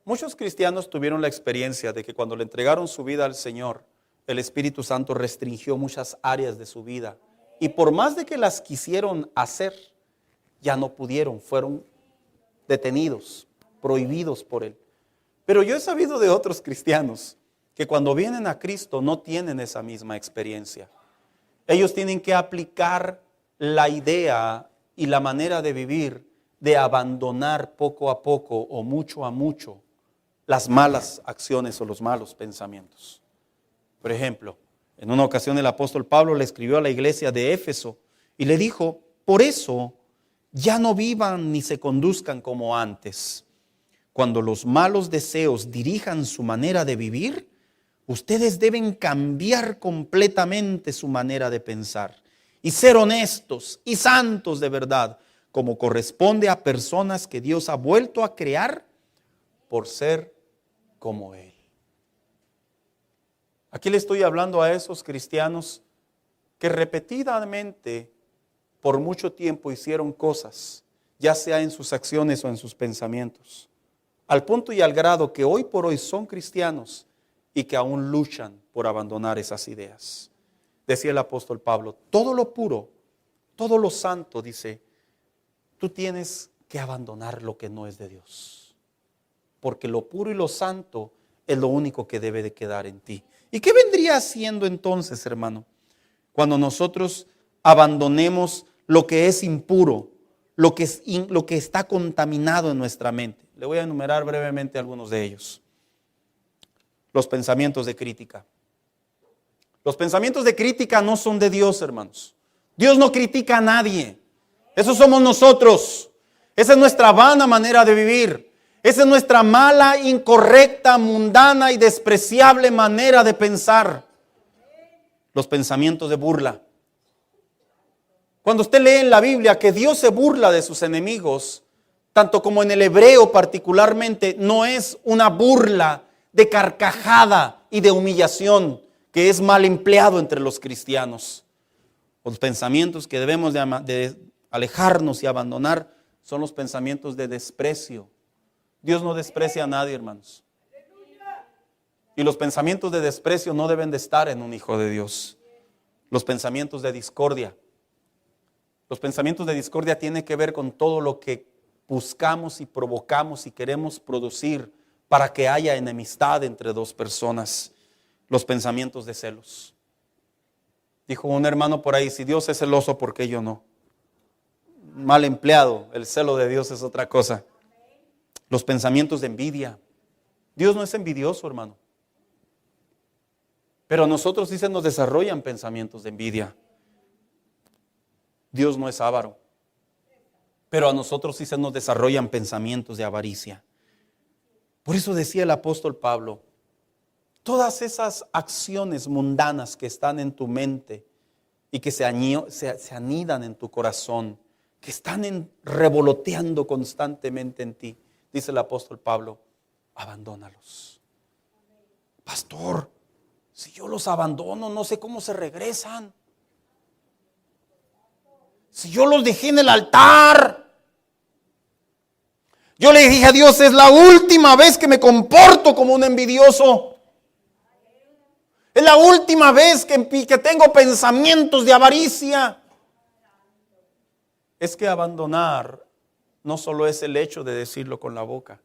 Muchos cristianos tuvieron la experiencia de que cuando le entregaron su vida al Señor, el Espíritu Santo restringió muchas áreas de su vida. Y por más de que las quisieron hacer, ya no pudieron, fueron detenidos, prohibidos por Él. Pero yo he sabido de otros cristianos que cuando vienen a Cristo no tienen esa misma experiencia. Ellos tienen que aplicar la idea y la manera de vivir, de abandonar poco a poco o mucho a mucho las malas acciones o los malos pensamientos. Por ejemplo, en una ocasión el apóstol Pablo le escribió a la iglesia de Éfeso y le dijo, por eso ya no vivan ni se conduzcan como antes. Cuando los malos deseos dirijan su manera de vivir, Ustedes deben cambiar completamente su manera de pensar y ser honestos y santos de verdad, como corresponde a personas que Dios ha vuelto a crear por ser como Él. Aquí le estoy hablando a esos cristianos que repetidamente por mucho tiempo hicieron cosas, ya sea en sus acciones o en sus pensamientos, al punto y al grado que hoy por hoy son cristianos y que aún luchan por abandonar esas ideas. Decía el apóstol Pablo, todo lo puro, todo lo santo, dice, tú tienes que abandonar lo que no es de Dios, porque lo puro y lo santo es lo único que debe de quedar en ti. ¿Y qué vendría haciendo entonces, hermano? Cuando nosotros abandonemos lo que es impuro, lo que está contaminado en nuestra mente. Le voy a enumerar brevemente algunos de ellos. Los pensamientos de crítica. Los pensamientos de crítica no son de Dios, hermanos. Dios no critica a nadie. Eso somos nosotros. Esa es nuestra vana manera de vivir. Esa es nuestra mala, incorrecta, mundana y despreciable manera de pensar. Los pensamientos de burla. Cuando usted lee en la Biblia que Dios se burla de sus enemigos, tanto como en el hebreo particularmente, no es una burla de carcajada y de humillación que es mal empleado entre los cristianos. Los pensamientos que debemos de alejarnos y abandonar son los pensamientos de desprecio. Dios no desprecia a nadie, hermanos. Y los pensamientos de desprecio no deben de estar en un hijo de Dios. Los pensamientos de discordia. Los pensamientos de discordia tienen que ver con todo lo que buscamos y provocamos y queremos producir para que haya enemistad entre dos personas. Los pensamientos de celos. Dijo un hermano por ahí, si Dios es celoso, ¿por qué yo no? Mal empleado, el celo de Dios es otra cosa. Los pensamientos de envidia. Dios no es envidioso, hermano. Pero a nosotros sí se nos desarrollan pensamientos de envidia. Dios no es avaro. Pero a nosotros sí se nos desarrollan pensamientos de avaricia. Por eso decía el apóstol Pablo, todas esas acciones mundanas que están en tu mente y que se anidan en tu corazón, que están revoloteando constantemente en ti, dice el apóstol Pablo, abandónalos. Pastor, si yo los abandono, no sé cómo se regresan. Si yo los dejé en el altar, yo le dije a Dios, es la última vez que me comporto como un envidioso. Es la última vez que tengo pensamientos de avaricia. Es que abandonar no solo es el hecho de decirlo con la boca.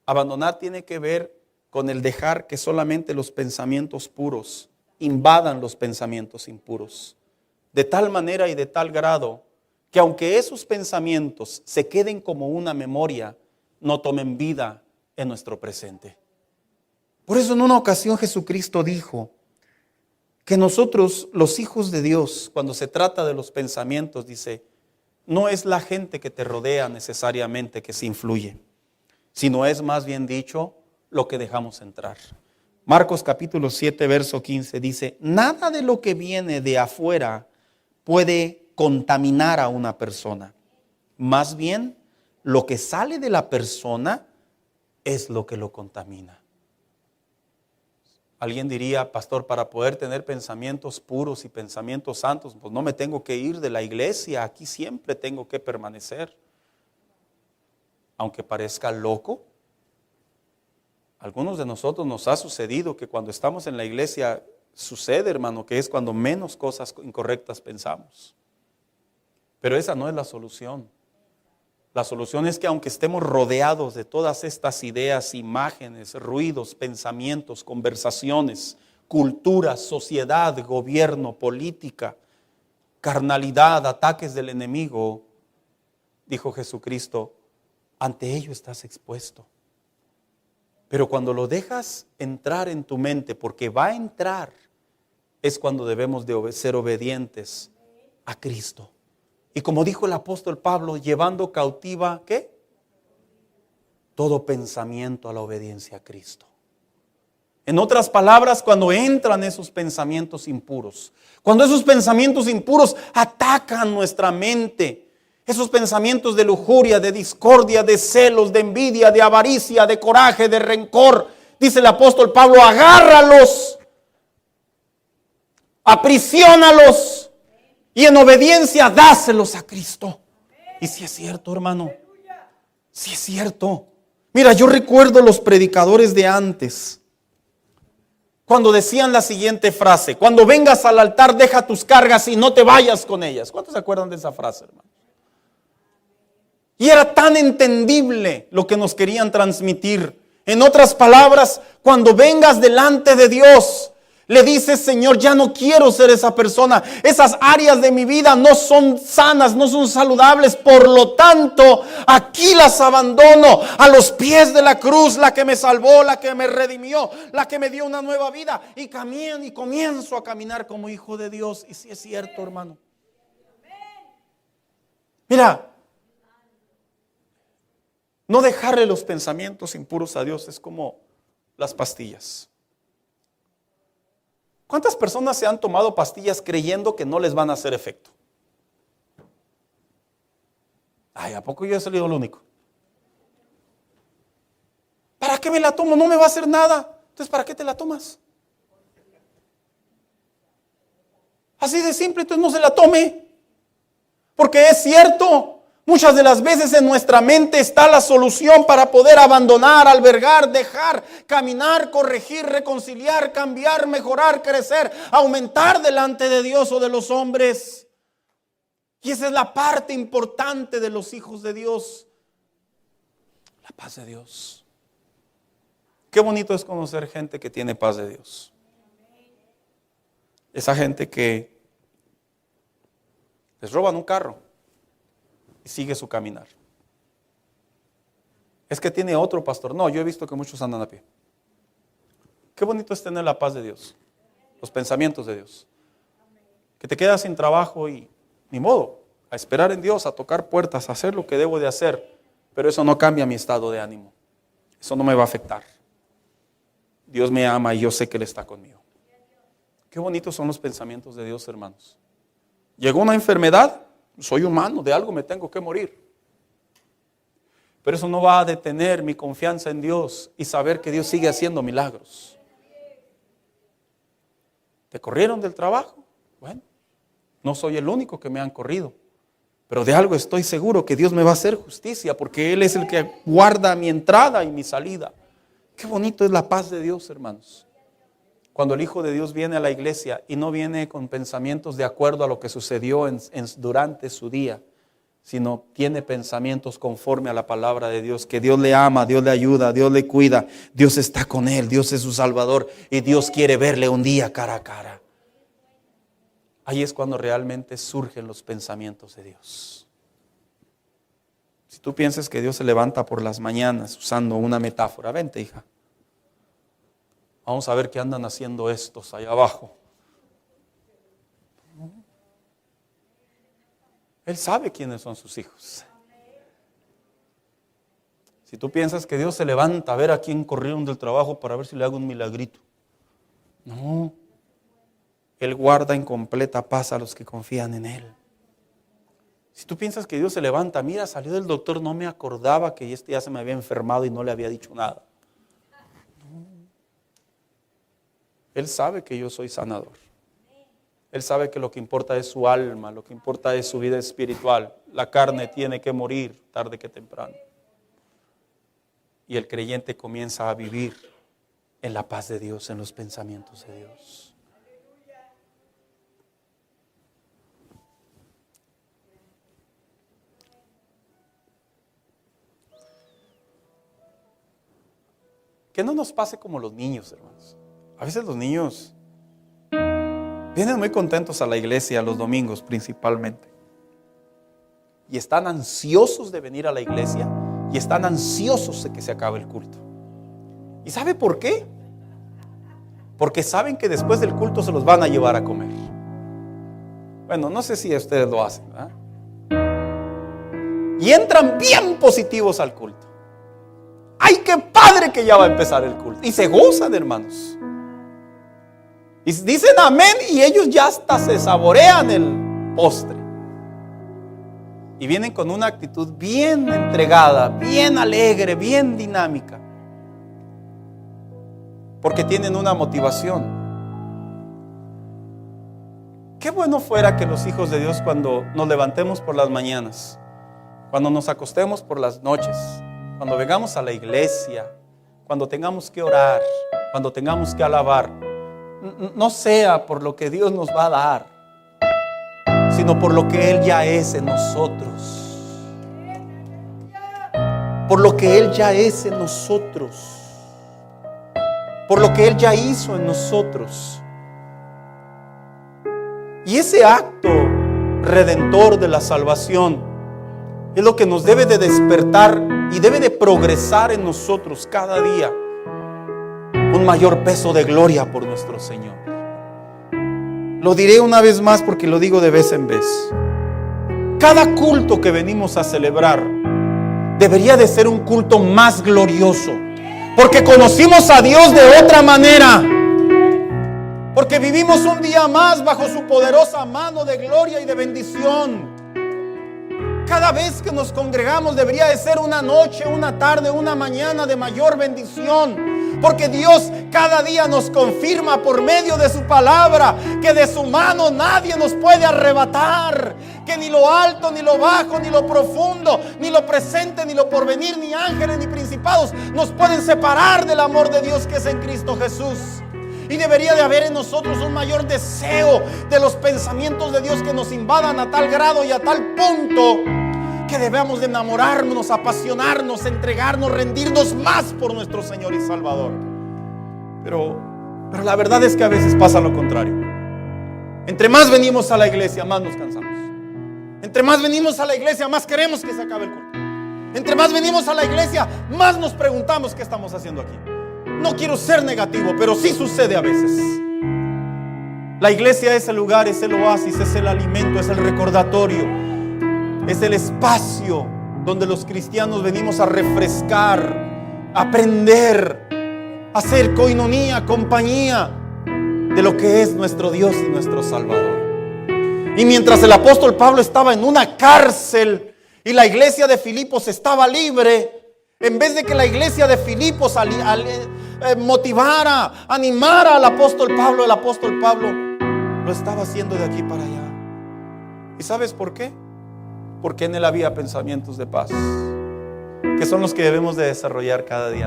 Abandonar tiene que ver con el dejar que solamente los pensamientos puros invadan los pensamientos impuros. De tal manera y de tal grado que aunque esos pensamientos se queden como una memoria, no tomen vida en nuestro presente. Por eso en una ocasión Jesucristo dijo que nosotros, los hijos de Dios, cuando se trata de los pensamientos, dice, no es la gente que te rodea necesariamente que se influye, sino es más bien dicho lo que dejamos entrar. Marcos capítulo 7, verso 15 dice, nada de lo que viene de afuera puede contaminar a una persona. Más bien, lo que sale de la persona es lo que lo contamina. Alguien diría, pastor, para poder tener pensamientos puros y pensamientos santos, pues no me tengo que ir de la iglesia, aquí siempre tengo que permanecer. Aunque parezca loco, a algunos de nosotros nos ha sucedido que cuando estamos en la iglesia, sucede, hermano, que es cuando menos cosas incorrectas pensamos. Pero esa no es la solución. La solución es que aunque estemos rodeados de todas estas ideas, imágenes, ruidos, pensamientos, conversaciones, cultura, sociedad, gobierno, política, carnalidad, ataques del enemigo, dijo Jesucristo, ante ello estás expuesto. Pero cuando lo dejas entrar en tu mente, porque va a entrar, es cuando debemos de ser obedientes a Cristo. Y como dijo el apóstol Pablo, llevando cautiva, ¿qué? Todo pensamiento a la obediencia a Cristo. En otras palabras, cuando entran esos pensamientos impuros, cuando esos pensamientos impuros atacan nuestra mente, esos pensamientos de lujuria, de discordia, de celos, de envidia, de avaricia, de coraje, de rencor, dice el apóstol Pablo, agárralos, aprisionalos y en obediencia dáselos a Cristo. Y si es cierto, hermano, si es cierto. Mira, yo recuerdo los predicadores de antes, cuando decían la siguiente frase: cuando vengas al altar, deja tus cargas y no te vayas con ellas. ¿Cuántos se acuerdan de esa frase, hermano? Y era tan entendible lo que nos querían transmitir. En otras palabras, cuando vengas delante de Dios, le dices: Señor, ya no quiero ser esa persona. Esas áreas de mi vida no son sanas, no son saludables. Por lo tanto, aquí las abandono a los pies de la cruz, la que me salvó, la que me redimió, la que me dio una nueva vida. Y comienzo a caminar como hijo de Dios. Y si es cierto, hermano. Mira, no dejarle los pensamientos impuros a Dios es como las pastillas. ¿Cuántas personas se han tomado pastillas creyendo que no les van a hacer efecto? Ay, ¿a poco yo he salido el único? ¿Para qué me la tomo? No me va a hacer nada. Entonces, ¿para qué te la tomas? Así de simple, entonces no se la tome. Porque es cierto, muchas de las veces en nuestra mente está la solución para poder abandonar, albergar, dejar, caminar, corregir, reconciliar, cambiar, mejorar, crecer, aumentar delante de Dios o de los hombres. Y esa es la parte importante de los hijos de Dios. La paz de Dios. Qué bonito es conocer gente que tiene paz de Dios. Esa gente que les roban un carro y sigue su caminar. Es que tiene otro pastor. No, yo he visto que muchos andan a pie. Qué bonito es tener la paz de Dios, los pensamientos de Dios. Que te quedas sin trabajo y ni modo, a esperar en Dios, a tocar puertas, a hacer lo que debo de hacer. Pero eso no cambia mi estado de ánimo. Eso no me va a afectar. Dios me ama y yo sé que Él está conmigo. Qué bonitos son los pensamientos de Dios, hermanos. Llegó una enfermedad, soy humano, de algo me tengo que morir. Pero eso no va a detener mi confianza en Dios y saber que Dios sigue haciendo milagros. ¿Te corrieron del trabajo? Bueno, no soy el único que me han corrido. Pero de algo estoy seguro, que Dios me va a hacer justicia, porque Él es el que guarda mi entrada y mi salida. Qué bonito es la paz de Dios, hermanos. Cuando el Hijo de Dios viene a la iglesia y no viene con pensamientos de acuerdo a lo que sucedió durante su día, sino tiene pensamientos conforme a la palabra de Dios, que Dios le ama, Dios le ayuda, Dios le cuida, Dios está con él, Dios es su Salvador y Dios quiere verle un día cara a cara. Ahí es cuando realmente surgen los pensamientos de Dios. Si tú piensas que Dios se levanta por las mañanas usando una metáfora, vente, hija. Vamos a ver qué andan haciendo estos allá abajo. Él sabe quiénes son sus hijos. Si tú piensas que Dios se levanta a ver a quién corrieron del trabajo para ver si le hago un milagrito. No. Él guarda en completa paz a los que confían en Él. Si tú piensas que Dios se levanta, mira, salió del doctor, no me acordaba que este ya se me había enfermado y no le había dicho nada. Él sabe que yo soy sanador. Él sabe que lo que importa es su alma, lo que importa es su vida espiritual. La carne tiene que morir tarde que temprano. Y el creyente comienza a vivir en la paz de Dios, en los pensamientos de Dios. Que no nos pase como los niños, hermanos. A veces los niños vienen muy contentos a la iglesia los domingos principalmente. Y están ansiosos de venir a la iglesia y están ansiosos de que se acabe el culto. ¿Y sabe por qué? Porque saben que después del culto se los van a llevar a comer. Bueno, no sé si ustedes lo hacen, ¿verdad? Y entran bien positivos al culto. ¡Ay, qué padre que ya va a empezar el culto! Y se gozan, hermanos. Y dicen amén y ellos ya hasta se saborean el postre. Y vienen con una actitud bien entregada, bien alegre, bien dinámica. Porque tienen una motivación. Qué bueno fuera que los hijos de Dios, cuando nos levantemos por las mañanas, cuando nos acostemos por las noches, cuando vengamos a la iglesia, cuando tengamos que orar, cuando tengamos que alabar, no sea por lo que Dios nos va a dar, sino por lo que Él ya es en nosotros. Por lo que Él ya es en nosotros. Por lo que Él ya hizo en nosotros. Y ese acto redentor de la salvación es lo que nos debe de despertar y debe de progresar en nosotros cada día un mayor peso de gloria por nuestro Señor. Lo diré una vez más porque lo digo de vez en vez. Cada culto que venimos a celebrar debería de ser un culto más glorioso, porque conocimos a Dios de otra manera, porque vivimos un día más bajo su poderosa mano de gloria y de bendición. Cada vez que nos congregamos debería de ser una noche, una tarde, una mañana de mayor bendición, porque Dios cada día nos confirma por medio de su palabra que de su mano nadie nos puede arrebatar, que ni lo alto, ni lo bajo, ni lo profundo, ni lo presente, ni lo porvenir, ni ángeles, ni principados nos pueden separar del amor de Dios que es en Cristo Jesús. Y debería de haber en nosotros un mayor deseo de los pensamientos de Dios que nos invadan a tal grado y a tal punto que debemos de enamorarnos, apasionarnos, entregarnos, rendirnos más por nuestro Señor y Salvador. Pero la verdad es que a veces pasa lo contrario. Entre más venimos a la iglesia, más nos cansamos. Entre más venimos a la iglesia, más queremos que se acabe el culto. Entre más venimos a la iglesia, más nos preguntamos qué estamos haciendo aquí. No quiero ser negativo, pero sí sucede a veces. La iglesia es el lugar, es el oasis, es el alimento, es el recordatorio, es el espacio donde los cristianos venimos a refrescar, a aprender, a hacer coinonía, compañía de lo que es nuestro Dios y nuestro Salvador. Y mientras el apóstol Pablo estaba en una cárcel y la iglesia de Filipos estaba libre, en vez de que la iglesia de Filipos motivara, animara al apóstol Pablo, el apóstol Pablo lo estaba haciendo de aquí para allá. ¿Y sabes por qué? Porque en él había pensamientos de paz, que son los que debemos de desarrollar cada día más.